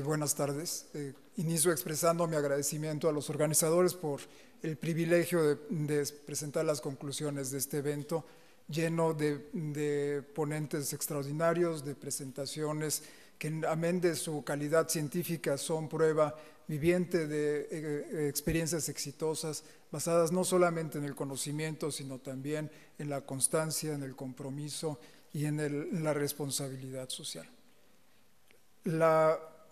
Buenas tardes. Inicio expresando mi agradecimiento a los organizadores por el privilegio de presentar las conclusiones de este evento lleno de ponentes extraordinarios, de presentaciones que, amén de su calidad científica, son prueba viviente de experiencias exitosas basadas no solamente en el conocimiento, sino también en la constancia, en el compromiso y en la responsabilidad social.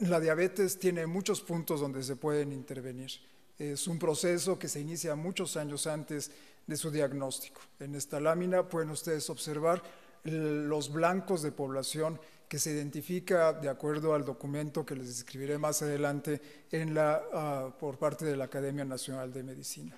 La diabetes tiene muchos puntos donde se pueden intervenir. Es un proceso que se inicia muchos años antes de su diagnóstico. En esta lámina pueden ustedes observar los blancos de población que se identifica de acuerdo al documento que les describiré más adelante por parte de la Academia Nacional de Medicina.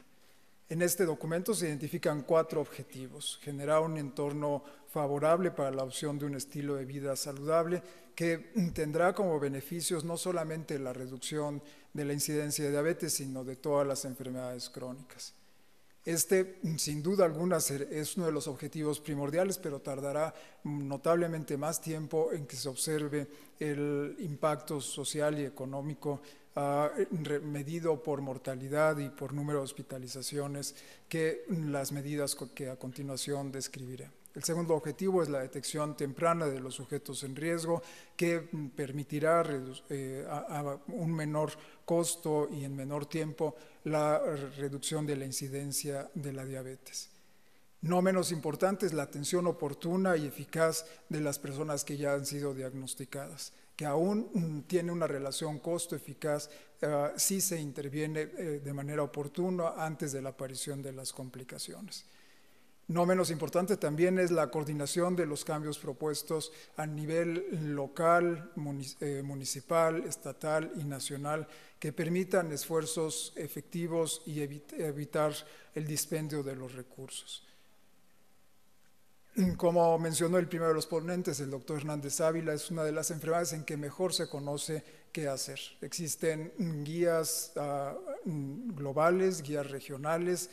En este documento se identifican 4 objetivos: generar un entorno favorable para la opción de un estilo de vida saludable que tendrá como beneficios no solamente la reducción de la incidencia de diabetes, sino de todas las enfermedades crónicas. Este, sin duda alguna, es uno de los objetivos primordiales, pero tardará notablemente más tiempo en que se observe el impacto social y económico medido por mortalidad y por número de hospitalizaciones que las medidas que a continuación describiré. El segundo objetivo es la detección temprana de los sujetos en riesgo, que permitirá a un menor costo y en menor tiempo la reducción de la incidencia de la diabetes. No menos importante es la atención oportuna y eficaz de las personas que ya han sido diagnosticadas, que aún tiene una relación costo-eficaz si se interviene de manera oportuna antes de la aparición de las complicaciones. No menos importante también es la coordinación de los cambios propuestos a nivel local, municipal, estatal y nacional, que permitan esfuerzos efectivos y evitar el dispendio de los recursos. Como mencionó el primero de los ponentes, el doctor Hernández Ávila, es una de las enfermedades en que mejor se conoce qué hacer. Existen guías globales, guías regionales,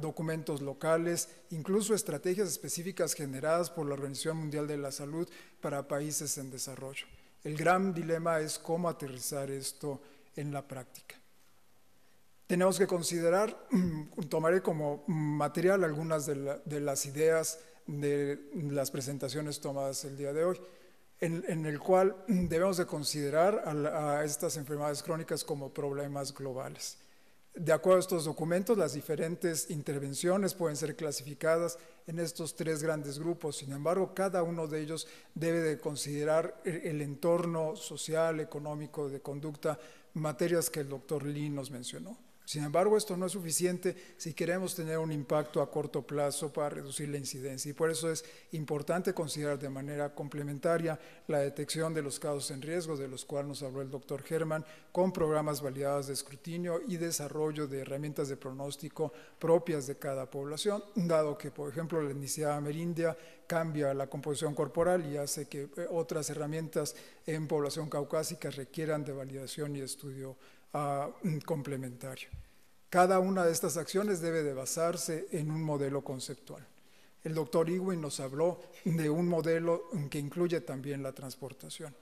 documentos locales, incluso estrategias específicas generadas por la Organización Mundial de la Salud para países en desarrollo. El gran dilema es cómo aterrizar esto en la práctica. Tenemos que considerar, tomaré como material algunas de las ideas de las presentaciones tomadas el día de hoy, en el cual debemos de considerar a estas enfermedades crónicas como problemas globales. De acuerdo a estos documentos, las diferentes intervenciones pueden ser clasificadas en estos 3 grandes grupos. Sin embargo, cada uno de ellos debe de considerar el entorno social, económico, de conducta, materias que el doctor Lee nos mencionó. Sin embargo, esto no es suficiente si queremos tener un impacto a corto plazo para reducir la incidencia, y por eso es importante considerar de manera complementaria la detección de los casos en riesgo, de los cuales nos habló el doctor Herman, con programas validados de escrutinio y desarrollo de herramientas de pronóstico propias de cada población, dado que, por ejemplo, la etnicidad amerindia cambia la composición corporal y hace que otras herramientas en población caucásica requieran de validación y estudio complementario. Cada una de estas acciones debe de basarse en un modelo conceptual. El doctor Ewing nos habló de un modelo que incluye también la transportación.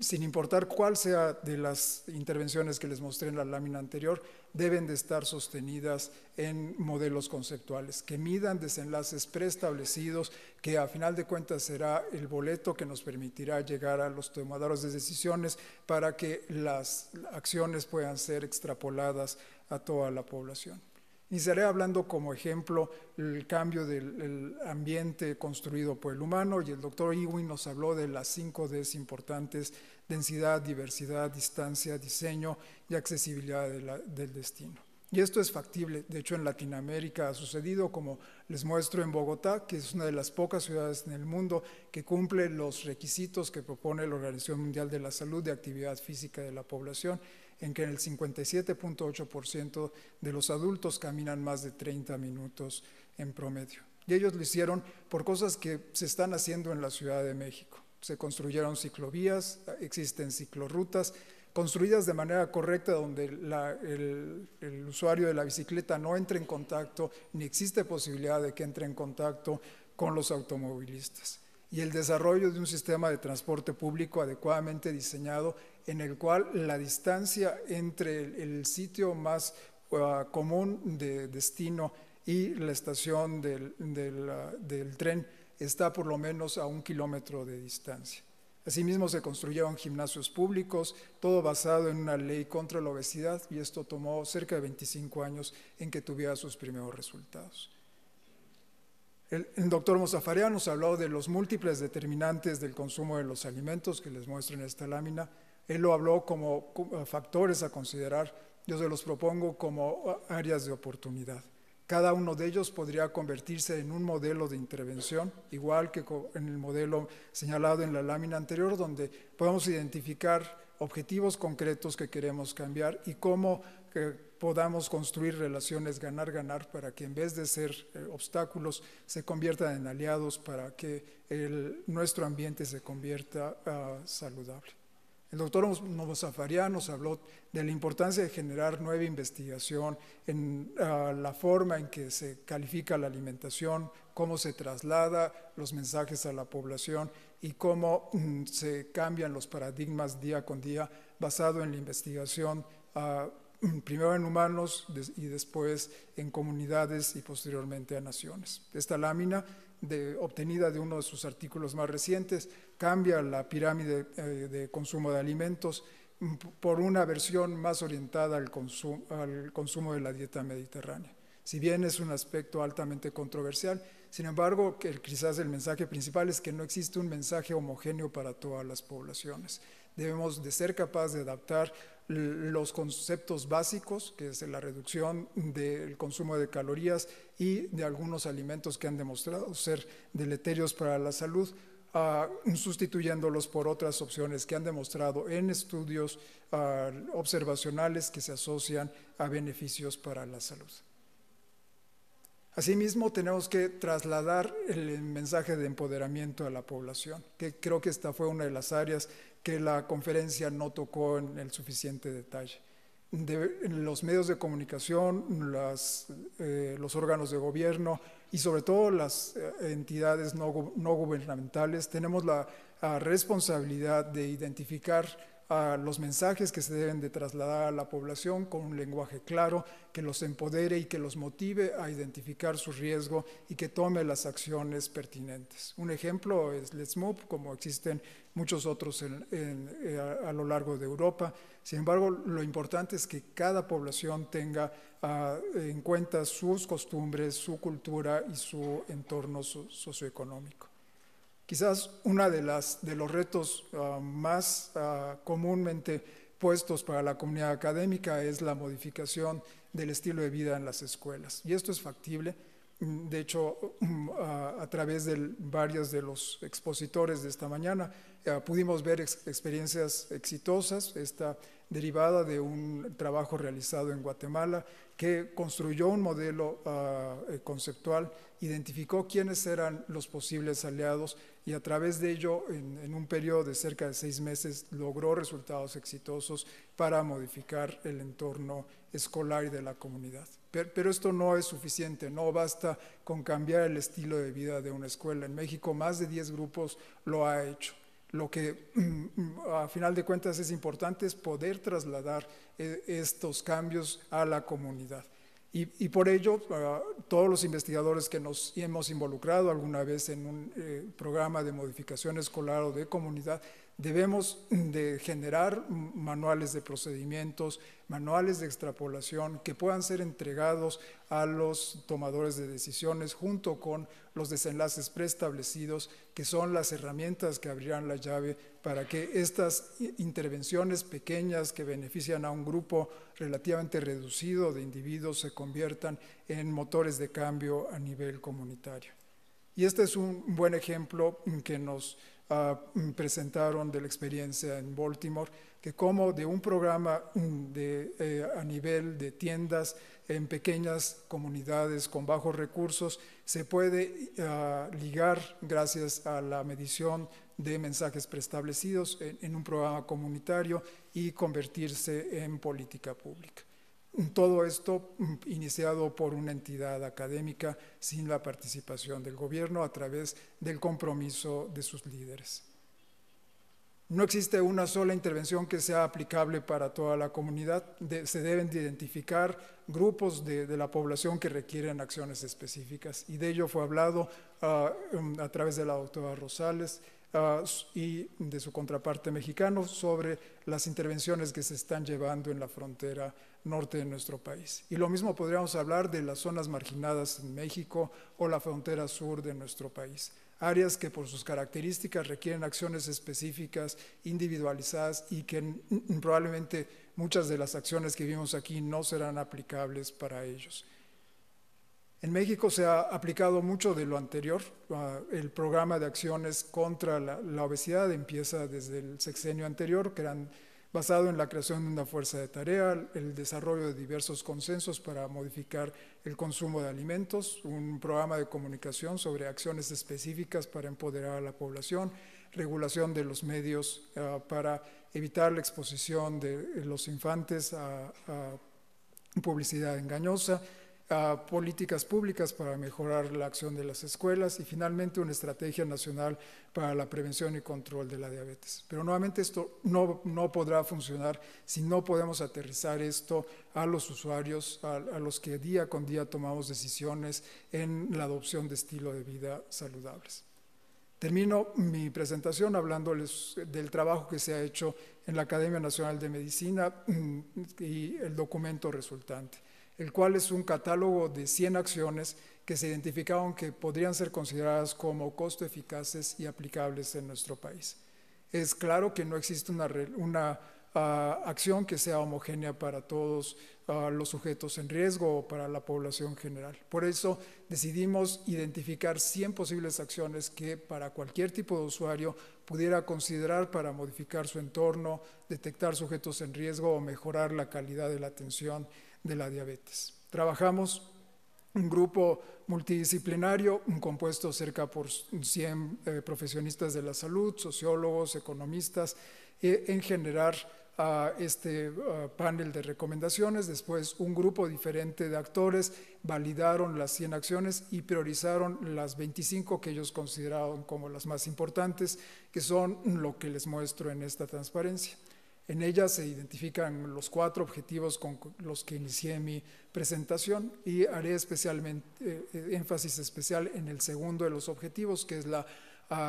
Sin importar cuál sea de las intervenciones que les mostré en la lámina anterior, deben de estar sostenidas en modelos conceptuales que midan desenlaces preestablecidos, que a final de cuentas será el boleto que nos permitirá llegar a los tomadores de decisiones para que las acciones puedan ser extrapoladas a toda la población. Iniciaré hablando como ejemplo el cambio del ambiente construido por el humano, y el doctor Ewing nos habló de las 5 Ds importantes: densidad, diversidad, distancia, diseño y accesibilidad del destino. Y esto es factible. De hecho, en Latinoamérica ha sucedido, como les muestro en Bogotá, que es una de las pocas ciudades en el mundo que cumple los requisitos que propone la Organización Mundial de la Salud de actividad física de la población, en que el 57.8% de los adultos caminan más de 30 minutos en promedio. Y ellos lo hicieron por cosas que se están haciendo en la Ciudad de México. Se construyeron ciclovías, existen ciclorrutas construidas de manera correcta, donde el usuario de la bicicleta no entre en contacto, ni existe posibilidad de que entre en contacto con los automovilistas. y el desarrollo de un sistema de transporte público adecuadamente diseñado en el cual la distancia entre el sitio más común de destino y la estación del tren está por lo menos a 1 kilómetro de distancia. Asimismo, se construyeron gimnasios públicos, todo basado en una ley contra la obesidad, y esto tomó cerca de 25 años en que tuviera sus primeros resultados. El doctor Mozafarian nos habló de los múltiples determinantes del consumo de los alimentos que les muestro en esta lámina. Él lo habló como factores a considerar. Yo se los propongo como áreas de oportunidad. Cada uno de ellos podría convertirse en un modelo de intervención, igual que en el modelo señalado en la lámina anterior, donde podamos identificar objetivos concretos que queremos cambiar y cómo podamos construir relaciones ganar-ganar para que en vez de ser obstáculos se conviertan en aliados para que nuestro ambiente se convierta saludable. El doctor Mozafarian nos habló de la importancia de generar nueva investigación en la forma en que se califica la alimentación, cómo se traslada los mensajes a la población y cómo se cambian los paradigmas día con día basado en la investigación primero en humanos y después en comunidades y posteriormente a naciones. Esta lámina, obtenida de uno de sus artículos más recientes, cambia la pirámide de consumo de alimentos por una versión más orientada al consumo de la dieta mediterránea. Si bien es un aspecto altamente controversial, sin embargo, quizás el mensaje principal es que no existe un mensaje homogéneo para todas las poblaciones. Debemos de ser capaces de adaptar los conceptos básicos, que es la reducción del consumo de calorías y de algunos alimentos que han demostrado ser deleterios para la salud, sustituyéndolos por otras opciones que han demostrado en estudios observacionales que se asocian a beneficios para la salud. Asimismo, tenemos que trasladar el mensaje de empoderamiento a la población, que creo que esta fue una de las áreas que la conferencia no tocó en el suficiente detalle. En los medios de comunicación, los órganos de gobierno y sobre todo las entidades no gubernamentales tenemos la responsabilidad de identificar los mensajes que se deben de trasladar a la población con un lenguaje claro, que los empodere y que los motive a identificar su riesgo y que tome las acciones pertinentes. Un ejemplo es Let's Move, como existen muchos otros a lo largo de Europa. Sin embargo, lo importante es que cada población tenga en cuenta sus costumbres, su cultura y su entorno socioeconómico. Quizás uno de los retos más comúnmente puestos para la comunidad académica es la modificación del estilo de vida en las escuelas. Y esto es factible. De hecho, a través de varios de los expositores de esta mañana, pudimos ver experiencias exitosas, esta derivada de un trabajo realizado en Guatemala que construyó un modelo conceptual, identificó quiénes eran los posibles aliados y a través de ello, en un periodo de cerca de 6 meses, logró resultados exitosos para modificar el entorno escolar y de la comunidad. Pero esto no es suficiente, no basta con cambiar el estilo de vida de una escuela. En México más de 10 grupos lo ha hecho. Lo que a final de cuentas es importante es poder trasladar estos cambios a la comunidad. Y por ello, todos los investigadores que nos hemos involucrado alguna vez en un programa de modificación escolar o de comunidad, debemos de generar manuales de procedimientos, manuales de extrapolación que puedan ser entregados a los tomadores de decisiones junto con los desenlaces preestablecidos, que son las herramientas que abrirán la llave para que estas intervenciones pequeñas que benefician a un grupo relativamente reducido de individuos se conviertan en motores de cambio a nivel comunitario. Y este es un buen ejemplo que nos presentaron de la experiencia en Baltimore, que como de un programa a nivel de tiendas en pequeñas comunidades con bajos recursos se puede ligar gracias a la medición de mensajes preestablecidos en un programa comunitario y convertirse en política pública. Todo esto iniciado por una entidad académica sin la participación del gobierno a través del compromiso de sus líderes. No existe una sola intervención que sea aplicable para toda la comunidad. Se deben de identificar grupos de la población que requieren acciones específicas, y de ello fue hablado a través de la doctora Rosales y de su contraparte mexicano sobre las intervenciones que se están llevando en la frontera norte de nuestro país. Y lo mismo podríamos hablar de las zonas marginadas en México o la frontera sur de nuestro país. Áreas que por sus características requieren acciones específicas, individualizadas, y que probablemente muchas de las acciones que vimos aquí no serán aplicables para ellos. En México se ha aplicado mucho de lo anterior. El programa de acciones contra la obesidad empieza desde el sexenio anterior, que eran basado en la creación de una fuerza de tarea, el desarrollo de diversos consensos para modificar el consumo de alimentos, un programa de comunicación sobre acciones específicas para empoderar a la población, regulación de los medios para evitar la exposición de los infantes a publicidad engañosa, políticas públicas para mejorar la acción de las escuelas, y finalmente una estrategia nacional para la prevención y control de la diabetes. Pero nuevamente esto no podrá funcionar si no podemos aterrizar esto a los usuarios, a los que día con día tomamos decisiones en la adopción de estilo de vida saludables. Termino mi presentación hablándoles del trabajo que se ha hecho en la Academia Nacional de Medicina y el documento resultante, el cual es un catálogo de 100 acciones que se identificaron que podrían ser consideradas como costo eficaces y aplicables en nuestro país. Es claro que no existe una acción que sea homogénea para todos los sujetos en riesgo o para la población general. Por eso decidimos identificar 100 posibles acciones que para cualquier tipo de usuario pudiera considerar para modificar su entorno, detectar sujetos en riesgo o mejorar la calidad de la atención de la diabetes. Trabajamos un grupo multidisciplinario compuesto cerca por 100 profesionistas de la salud, sociólogos, economistas, en generar este panel de recomendaciones. Después un grupo diferente de actores validaron las 100 acciones y priorizaron las 25 que ellos consideraron como las más importantes, que son lo que les muestro en esta transparencia. En ella se identifican los 4 objetivos con los que inicié mi presentación, y haré especialmente énfasis especial en el segundo de los objetivos, que es la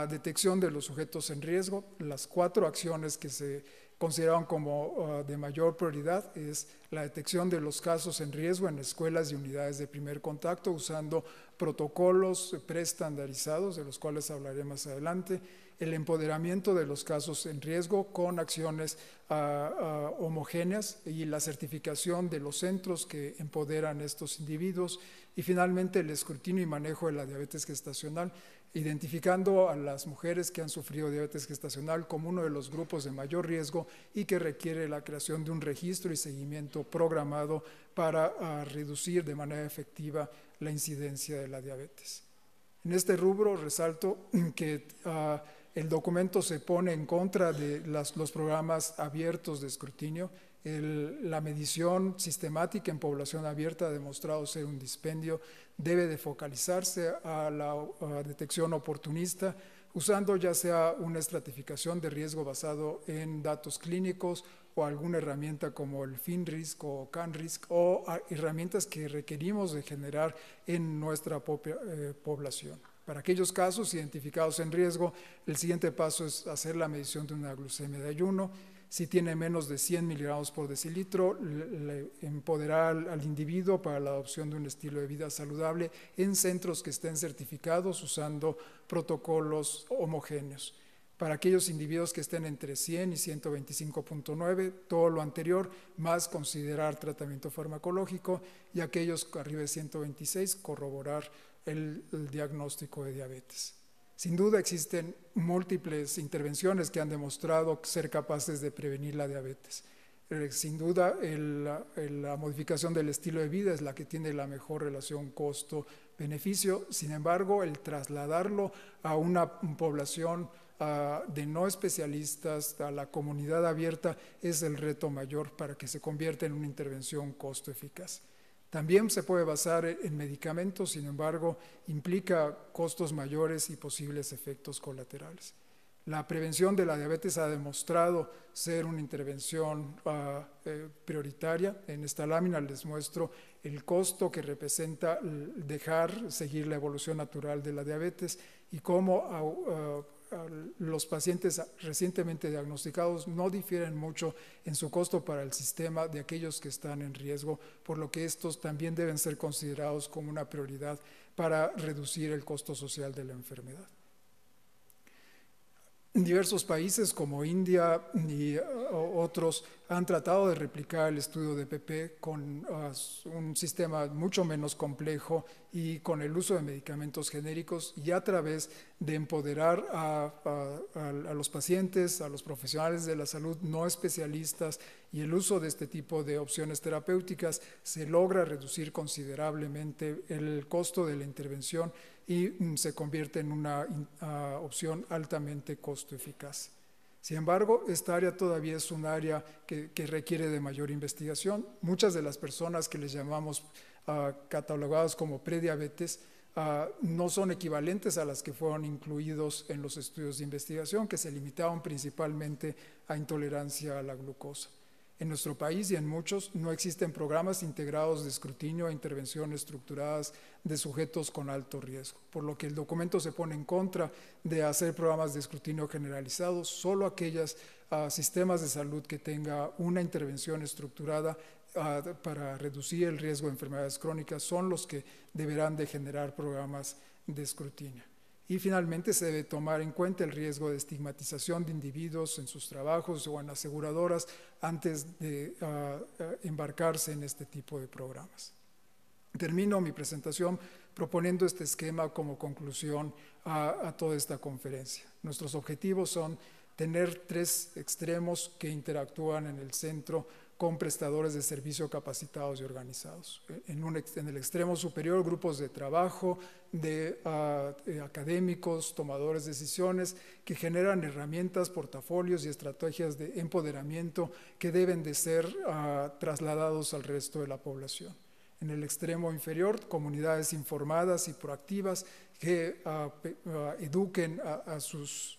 detección de los sujetos en riesgo. Las 4 acciones que se consideraron como de mayor prioridad es la detección de los casos en riesgo en escuelas y unidades de primer contacto usando protocolos preestandarizados, de los cuales hablaré más adelante, el empoderamiento de los casos en riesgo con acciones homogéneas y la certificación de los centros que empoderan a estos individuos, y finalmente el escrutinio y manejo de la diabetes gestacional, identificando a las mujeres que han sufrido diabetes gestacional como uno de los grupos de mayor riesgo y que requiere la creación de un registro y seguimiento programado para reducir de manera efectiva la incidencia de la diabetes. En este rubro resalto que el documento se pone en contra de los programas abiertos de escrutinio. La medición sistemática en población abierta ha demostrado ser un dispendio. Debe de focalizarse a la detección oportunista, usando ya sea una estratificación de riesgo basado en datos clínicos o alguna herramienta como el FINRISC o CANRISC, o herramientas que requerimos de generar en nuestra propia población. Para aquellos casos identificados en riesgo, el siguiente paso es hacer la medición de una glucemia de ayuno. Si tiene menos de 100 miligramos por decilitro, empoderar al individuo para la adopción de un estilo de vida saludable en centros que estén certificados usando protocolos homogéneos. Para aquellos individuos que estén entre 100 y 125.9, todo lo anterior, más considerar tratamiento farmacológico, y aquellos arriba de 126, corroborar el diagnóstico de diabetes. Sin duda existen múltiples intervenciones que han demostrado ser capaces de prevenir la diabetes. Sin duda la modificación del estilo de vida es la que tiene la mejor relación costo-beneficio. Sin embargo, el trasladarlo a una población de no especialistas a la comunidad abierta es el reto mayor para que se convierta en una intervención costo eficaz. También se puede basar en medicamentos, sin embargo, implica costos mayores y posibles efectos colaterales. La prevención de la diabetes ha demostrado ser una intervención prioritaria. En esta lámina les muestro el costo que representa dejar seguir la evolución natural de la diabetes y cómo los pacientes recientemente diagnosticados no difieren mucho en su costo para el sistema de aquellos que están en riesgo, por lo que estos también deben ser considerados como una prioridad para reducir el costo social de la enfermedad. Diversos países como India y otros han tratado de replicar el estudio de PP con un sistema mucho menos complejo y con el uso de medicamentos genéricos y a través de empoderar a los pacientes, a los profesionales de la salud no especialistas y el uso de este tipo de opciones terapéuticas se logra reducir considerablemente el costo de la intervención y se convierte en una opción altamente costo eficaz. Sin embargo, esta área todavía es un área que requiere de mayor investigación. Muchas de las personas que les llamamos catalogadas como prediabetes no son equivalentes a las que fueron incluidos en los estudios de investigación, que se limitaban principalmente a intolerancia a la glucosa. En nuestro país y en muchos no existen programas integrados de escrutinio e intervención estructuradas de sujetos con alto riesgo, por lo que el documento se pone en contra de hacer programas de escrutinio generalizados. Solo aquellos sistemas de salud que tenga una intervención estructurada para reducir el riesgo de enfermedades crónicas son los que deberán de generar programas de escrutinio. Y finalmente se debe tomar en cuenta el riesgo de estigmatización de individuos en sus trabajos o en aseguradoras antes de embarcarse en este tipo de programas. Termino mi presentación proponiendo este esquema como conclusión a toda esta conferencia. Nuestros objetivos son tener tres extremos que interactúan en el centro con prestadores de servicio capacitados y organizados. En el extremo superior, grupos de trabajo, de académicos, tomadores de decisiones, que generan herramientas, portafolios y estrategias de empoderamiento que deben de ser trasladados al resto de la población. En el extremo inferior, comunidades informadas y proactivas que eduquen a sus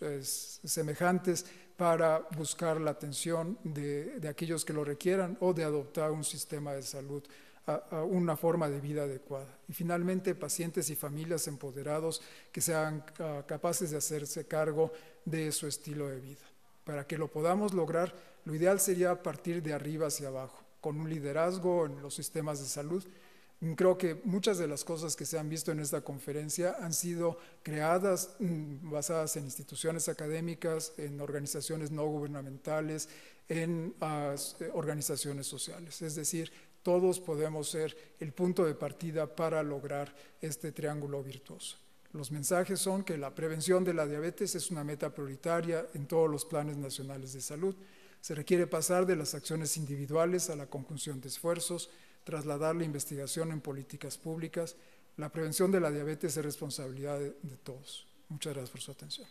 semejantes para buscar la atención de aquellos que lo requieran o de adoptar un sistema de salud, una forma de vida adecuada. Y finalmente, pacientes y familias empoderados que sean capaces de hacerse cargo de su estilo de vida. Para que lo podamos lograr, lo ideal sería partir de arriba hacia abajo, con un liderazgo en los sistemas de salud. Creo que muchas de las cosas que se han visto en esta conferencia han sido creadas basadas en instituciones académicas, en organizaciones no gubernamentales, en organizaciones sociales. Es decir, todos podemos ser el punto de partida para lograr este triángulo virtuoso. Los mensajes son que la prevención de la diabetes es una meta prioritaria en todos los planes nacionales de salud. Se requiere pasar de las acciones individuales a la conjunción de esfuerzos, trasladar la investigación en políticas públicas. La prevención de la diabetes es responsabilidad de todos. Muchas gracias por su atención.